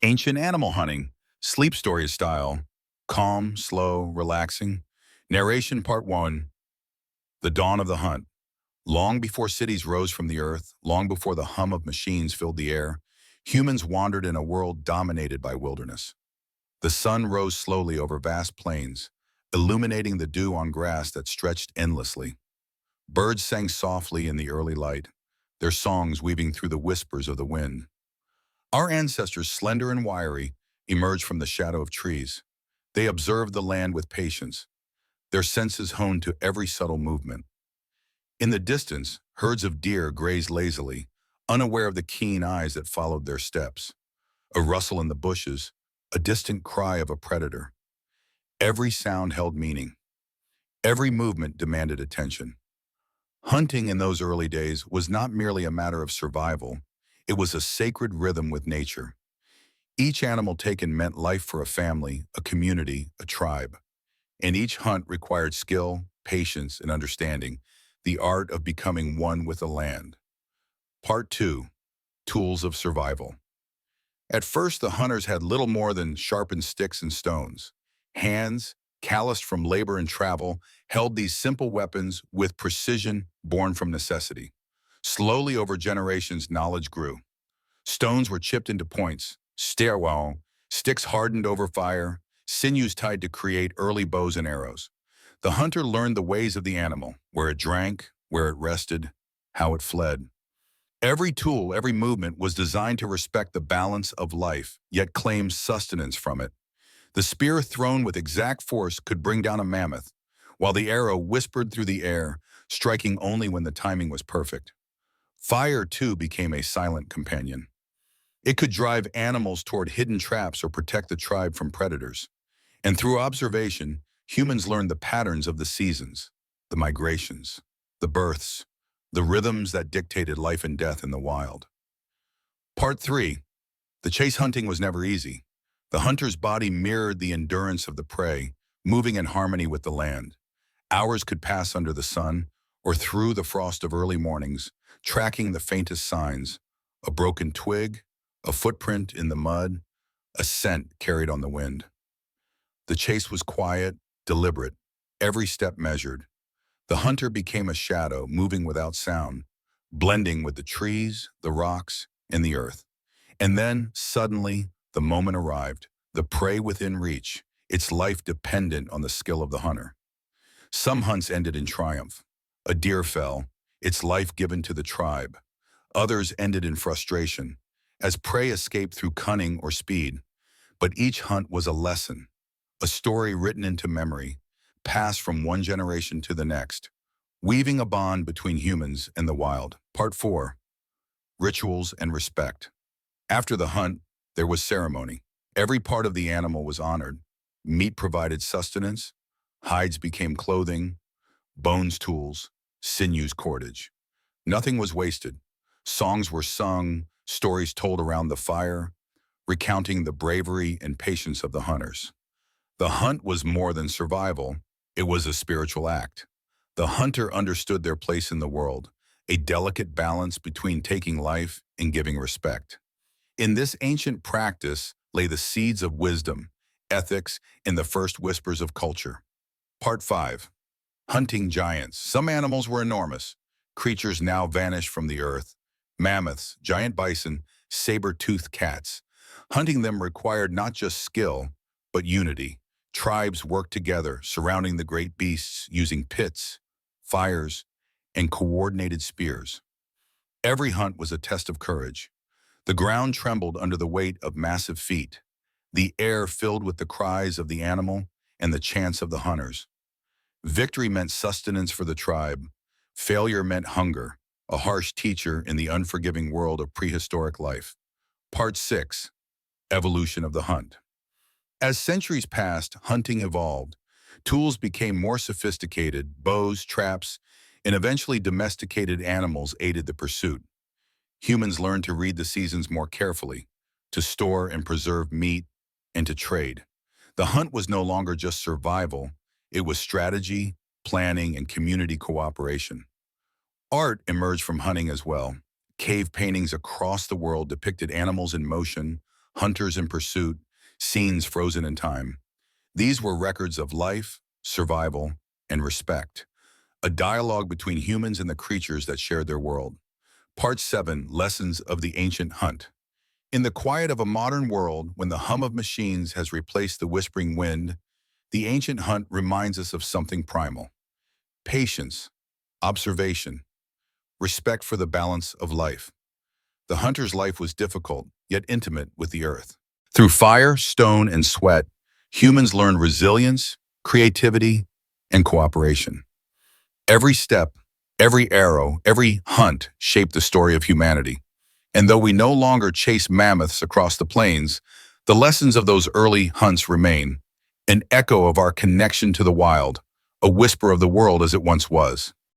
Ancient animal hunting, sleep story style, calm, slow, relaxing. Narration part one, the dawn of the hunt. Long before cities rose from the earth, long before the hum of machines filled the air, humans wandered in a world dominated by wilderness. The sun rose slowly over vast plains, illuminating the dew on grass that stretched endlessly. Birds sang softly in the early light, their songs weaving through the whispers of the wind. Our ancestors, slender and wiry, emerged from the shadow of trees. They observed the land with patience, their senses honed to every subtle movement. In the distance, herds of deer grazed lazily, unaware of the keen eyes that followed their steps. A rustle in the bushes, a distant cry of a predator. Every sound held meaning. Every movement demanded attention. Hunting in those early days was not merely a matter of survival. It was a sacred rhythm with nature. Each animal taken meant life for a family, a community, a tribe. And each hunt required skill, patience, and understanding, the art of becoming one with the land. Part 2. Tools of Survival. At first, the hunters had little more than sharpened sticks and stones. Hands, calloused from labor and travel, held these simple weapons with precision born from necessity. Slowly over generations, knowledge grew. Stones were chipped into points, stairwell, sticks hardened over fire, sinews tied to create early bows and arrows. The hunter learned the ways of the animal, where it drank, where it rested, how it fled. Every tool, every movement was designed to respect the balance of life, yet claim sustenance from it. The spear thrown with exact force could bring down a mammoth, while the arrow whispered through the air, striking only when the timing was perfect. Fire, too, became a silent companion. It could drive animals toward hidden traps or protect the tribe from predators. And through observation, humans learned the patterns of the seasons, the migrations, the births, the rhythms that dictated life and death in the wild. Part 3. The chase hunting was never easy. The hunter's body mirrored the endurance of the prey, moving in harmony with the land. Hours could pass under the sun, or through the frost of early mornings, tracking the faintest signs, a broken twig, a footprint in the mud, a scent carried on the wind. The chase was quiet, deliberate, every step measured. The hunter became a shadow, moving without sound, blending with the trees, the rocks, and the earth. And then, suddenly, the moment arrived, the prey within reach, its life dependent on the skill of the hunter. Some hunts ended in triumph. A deer fell, its life given to the tribe. Others ended in frustration, as prey escaped through cunning or speed. But each hunt was a lesson, a story written into memory, passed from one generation to the next, weaving a bond between humans and the wild. Part 4. Rituals and Respect. After the hunt, there was ceremony. Every part of the animal was honored. Meat provided sustenance, hides became clothing, bones tools, sinews cordage. Nothing was wasted. Songs were sung, stories told around the fire, recounting the bravery and patience of the hunters. The hunt was more than survival, it was a spiritual act. The hunter understood their place in the world, a delicate balance between taking life and giving respect. In this ancient practice lay the seeds of wisdom, ethics, and the first whispers of culture. Part 5. Hunting giants. Some animals were enormous, creatures now vanished from the earth. Mammoths, giant bison, saber-toothed cats. Hunting them required not just skill, but unity. Tribes worked together, surrounding the great beasts using pits, fires, and coordinated spears. Every hunt was a test of courage. The ground trembled under the weight of massive feet. The air filled with the cries of the animal and the chants of the hunters. Victory meant sustenance for the tribe. Failure meant hunger, a harsh teacher in the unforgiving world of prehistoric life. Part 6. Evolution of the Hunt. As centuries passed, hunting evolved. Tools became more sophisticated, bows, traps, and eventually domesticated animals aided the pursuit. Humans learned to read the seasons more carefully, to store and preserve meat, and to trade. The hunt was no longer just survival, it was strategy, planning, and community cooperation. Art emerged from hunting as well. Cave paintings across the world depicted animals in motion, hunters in pursuit, scenes frozen in time. These were records of life, survival, and respect, a dialogue between humans and the creatures that shared their world. Part 7, Lessons of the Ancient Hunt. In the quiet of a modern world, when the hum of machines has replaced the whispering wind, the ancient hunt reminds us of something primal. Patience, observation, respect for the balance of life. The hunter's life was difficult, yet intimate with the earth. Through fire, stone, and sweat, humans learned resilience, creativity, and cooperation. Every step, every arrow, every hunt shaped the story of humanity. And though we no longer chase mammoths across the plains, the lessons of those early hunts remain, an echo of our connection to the wild, a whisper of the world as it once was.